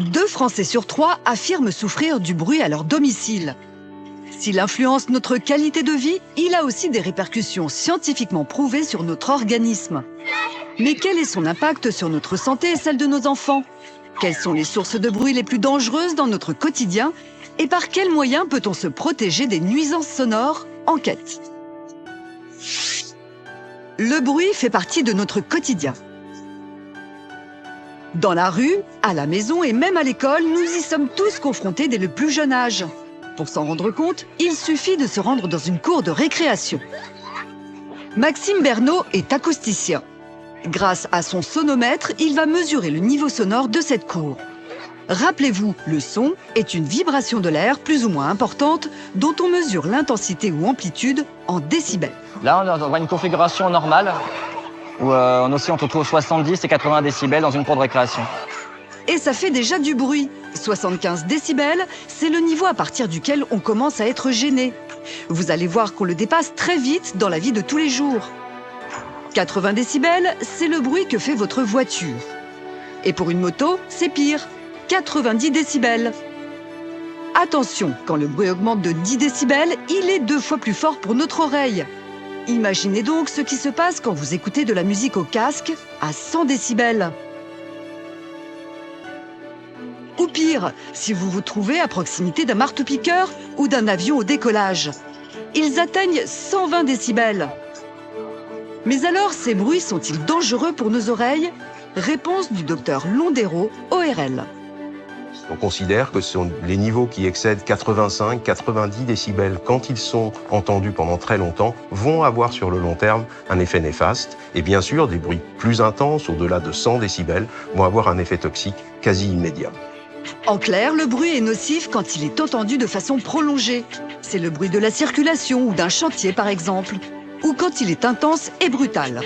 2 Français sur 3 affirment souffrir du bruit à leur domicile. S'il influence notre qualité de vie, il a aussi des répercussions scientifiquement prouvées sur notre organisme. Mais quel est son impact sur notre santé et celle de nos enfants? Quelles sont les sources de bruit les plus dangereuses dans notre quotidien? Et par quels moyens peut-on se protéger des nuisances sonores? Enquête. Le bruit fait partie de notre quotidien. Dans la rue, à la maison et même à l'école, nous y sommes tous confrontés dès le plus jeune âge. Pour s'en rendre compte, il suffit de se rendre dans une cour de récréation. Maxime Bernot est acousticien. Grâce à son sonomètre, il va mesurer le niveau sonore de cette cour. Rappelez-vous, le son est une vibration de l'air plus ou moins importante dont on mesure l'intensité ou amplitude en décibels. Là, on voit une configuration normale où on oscille entre 70 et 80 décibels dans une cour de récréation. Et ça fait déjà du bruit. 75 décibels, c'est le niveau à partir duquel on commence à être gêné. Vous allez voir qu'on le dépasse très vite dans la vie de tous les jours. 80 décibels, c'est le bruit que fait votre voiture. Et pour une moto, c'est pire. 90 décibels. Attention, quand le bruit augmente de 10 décibels, il est 2 fois plus fort pour notre oreille. Imaginez donc ce qui se passe quand vous écoutez de la musique au casque à 100 décibels. Ou pire, si vous vous trouvez à proximité d'un marteau-piqueur ou d'un avion au décollage. Ils atteignent 120 décibels. Mais alors, ces bruits sont-ils dangereux pour nos oreilles? Réponse du docteur Londero, ORL. On considère que ce sont les niveaux qui excèdent 85-90 décibels, quand ils sont entendus pendant très longtemps, vont avoir sur le long terme un effet néfaste. Et bien sûr, des bruits plus intenses, au-delà de 100 décibels, vont avoir un effet toxique quasi immédiat. En clair, le bruit est nocif quand il est entendu de façon prolongée. C'est le bruit de la circulation ou d'un chantier, par exemple, ou quand il est intense et brutal.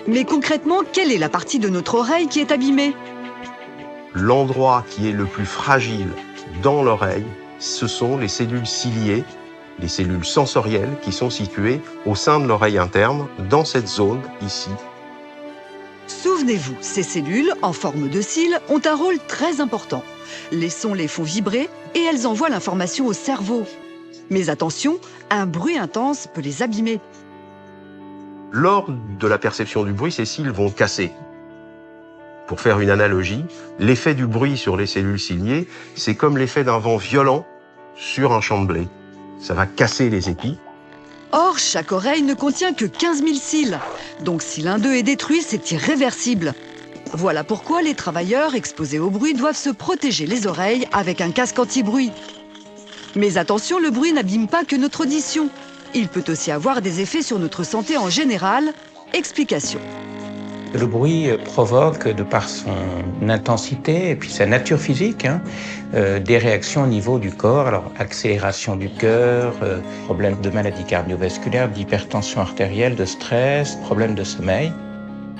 Mais concrètement, quelle est la partie de notre oreille qui est abîmée? L'endroit qui est le plus fragile dans l'oreille, ce sont les cellules ciliées, les cellules sensorielles qui sont situées au sein de l'oreille interne, dans cette zone ici. Souvenez-vous, ces cellules, en forme de cils, ont un rôle très important. Les sons les font vibrer et elles envoient l'information au cerveau. Mais attention, un bruit intense peut les abîmer. Lors de la perception du bruit, ces cils vont casser. Pour faire une analogie, l'effet du bruit sur les cellules ciliées, c'est comme l'effet d'un vent violent sur un champ de blé. Ça va casser les épis. Or, chaque oreille ne contient que 15 000 cils. Donc si l'un d'eux est détruit, c'est irréversible. Voilà pourquoi les travailleurs exposés au bruit doivent se protéger les oreilles avec un casque anti-bruit. Mais attention, le bruit n'abîme pas que notre audition. Il peut aussi avoir des effets sur notre santé en général. Explication. Le bruit provoque, de par son intensité et puis sa nature physique, des réactions au niveau du corps. Alors, accélération du cœur, problèmes de maladies cardiovasculaires, d'hypertension artérielle, de stress, problèmes de sommeil.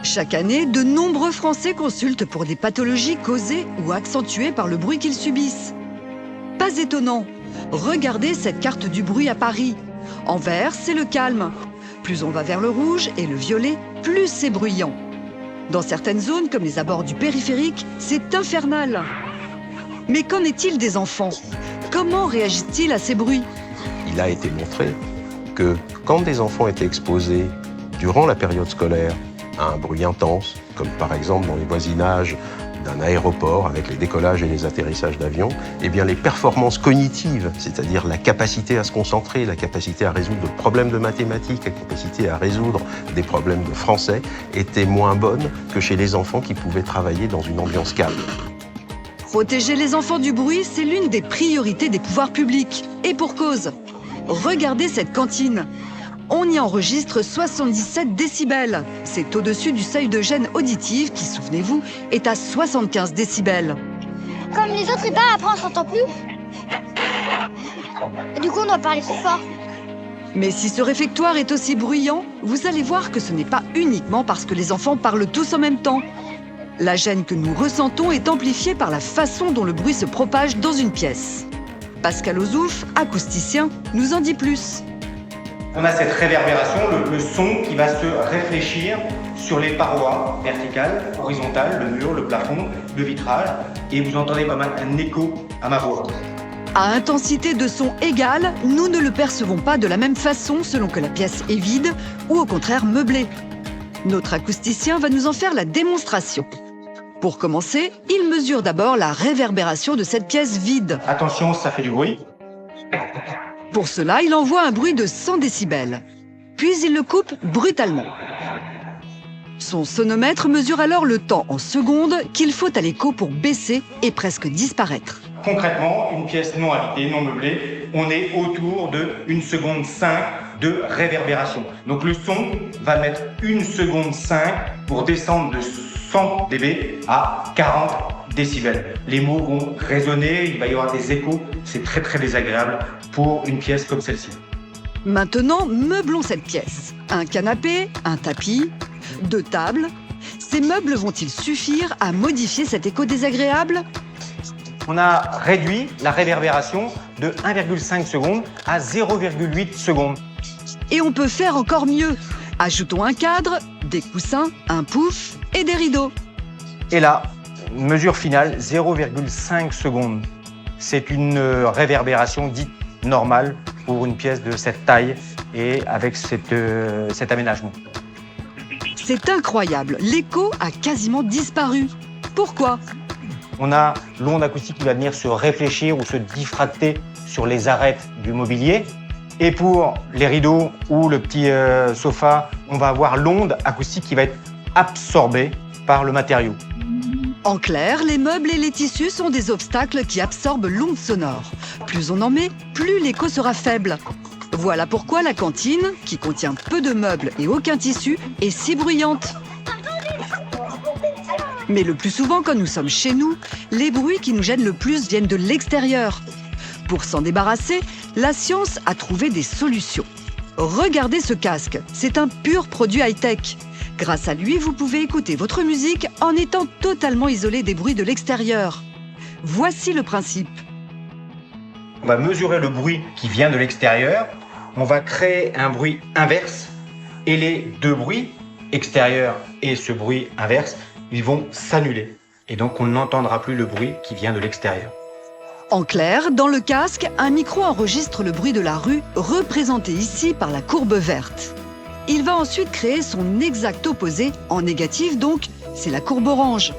Chaque année, de nombreux Français consultent pour des pathologies causées ou accentuées par le bruit qu'ils subissent. Pas étonnant. Regardez cette carte du bruit à Paris. En vert, c'est le calme. Plus on va vers le rouge et le violet, plus c'est bruyant. Dans certaines zones, comme les abords du périphérique, c'est infernal. Mais qu'en est-il des enfants? Comment réagissent-ils à ces bruits? Il a été montré que quand des enfants étaient exposés durant la période scolaire à un bruit intense, comme par exemple dans les voisinages d'un aéroport avec les décollages et les atterrissages d'avions, eh bien les performances cognitives, c'est-à-dire la capacité à se concentrer, la capacité à résoudre des problèmes de mathématiques, la capacité à résoudre des problèmes de français, étaient moins bonnes que chez les enfants qui pouvaient travailler dans une ambiance calme. Protéger les enfants du bruit, c'est l'une des priorités des pouvoirs publics. Et pour cause. Regardez cette cantine. On y enregistre 77 décibels. C'est au-dessus du seuil de gêne auditive qui, souvenez-vous, est à 75 décibels. Comme les autres états, après on s'entend plus. Et du coup, on doit parler plus fort. Mais si ce réfectoire est aussi bruyant, vous allez voir que ce n'est pas uniquement parce que les enfants parlent tous en même temps. La gêne que nous ressentons est amplifiée par la façon dont le bruit se propage dans une pièce. Pascal Ozouf, acousticien, nous en dit plus. On a cette réverbération, le son qui va se réfléchir sur les parois verticales, horizontales, le mur, le plafond, le vitrage, et vous entendez pas mal un écho à ma voix. À intensité de son égale, nous ne le percevons pas de la même façon selon que la pièce est vide ou au contraire meublée. Notre acousticien va nous en faire la démonstration. Pour commencer, il mesure d'abord la réverbération de cette pièce vide. Attention, ça fait du bruit. Pour cela, il envoie un bruit de 100 décibels. Puis il le coupe brutalement. Son sonomètre mesure alors le temps en secondes qu'il faut à l'écho pour baisser et presque disparaître. Concrètement, une pièce non habitée, non meublée, on est autour de 1 seconde 5 de réverbération. Donc le son va mettre 1 seconde 5 pour descendre de 100 dB à 40 décibels. Les mots vont résonner, il va y avoir des échos, c'est très très désagréable pour une pièce comme celle-ci. Maintenant, meublons cette pièce. Un canapé, un tapis, 2 tables. Ces meubles vont-ils suffire à modifier cet écho désagréable ? On a réduit la réverbération de 1,5 secondes à 0,8 secondes. Et on peut faire encore mieux. Ajoutons un cadre, des coussins, un pouf et des rideaux. Et là, mesure finale, 0,5 secondes. C'est une réverbération dite normale pour une pièce de cette taille et avec cet aménagement. C'est incroyable, l'écho a quasiment disparu. Pourquoi ? On a l'onde acoustique qui va venir se réfléchir ou se diffracter sur les arêtes du mobilier. Et pour les rideaux ou le petit sofa, on va avoir l'onde acoustique qui va être absorbée par le matériau. En clair, les meubles et les tissus sont des obstacles qui absorbent l'onde sonore. Plus on en met, plus l'écho sera faible. Voilà pourquoi la cantine, qui contient peu de meubles et aucun tissu, est si bruyante. Mais le plus souvent, quand nous sommes chez nous, les bruits qui nous gênent le plus viennent de l'extérieur. Pour s'en débarrasser, la science a trouvé des solutions. Regardez ce casque, c'est un pur produit high-tech. Grâce à lui, vous pouvez écouter votre musique en étant totalement isolé des bruits de l'extérieur. Voici le principe. On va mesurer le bruit qui vient de l'extérieur. On va créer un bruit inverse. Et les deux bruits, extérieur et ce bruit inverse, ils vont s'annuler. Et donc, on n'entendra plus le bruit qui vient de l'extérieur. En clair, dans le casque, un micro enregistre le bruit de la rue, représenté ici par la courbe verte. Il va ensuite créer son exact opposé, en négatif donc, c'est la courbe orange.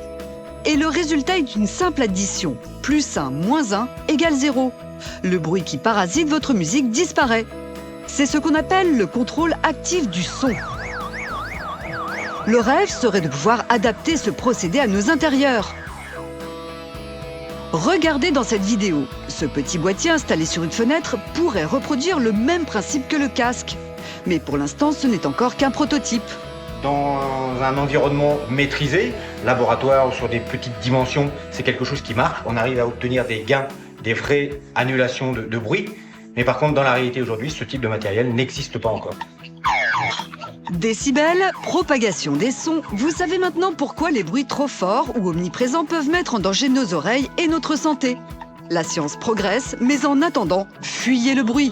Et le résultat est une simple addition. Plus 1 moins 1 égale 0. Le bruit qui parasite votre musique disparaît. C'est ce qu'on appelle le contrôle actif du son. Le rêve serait de pouvoir adapter ce procédé à nos intérieurs. Regardez dans cette vidéo. Ce petit boîtier installé sur une fenêtre pourrait reproduire le même principe que le casque. Mais pour l'instant, ce n'est encore qu'un prototype. Dans un environnement maîtrisé, laboratoire ou sur des petites dimensions, c'est quelque chose qui marche. On arrive à obtenir des gains, des vraies annulations de bruit. Mais par contre, dans la réalité aujourd'hui, ce type de matériel n'existe pas encore. Décibels, propagation des sons. Vous savez maintenant pourquoi les bruits trop forts ou omniprésents peuvent mettre en danger nos oreilles et notre santé. La science progresse, mais en attendant, fuyez le bruit.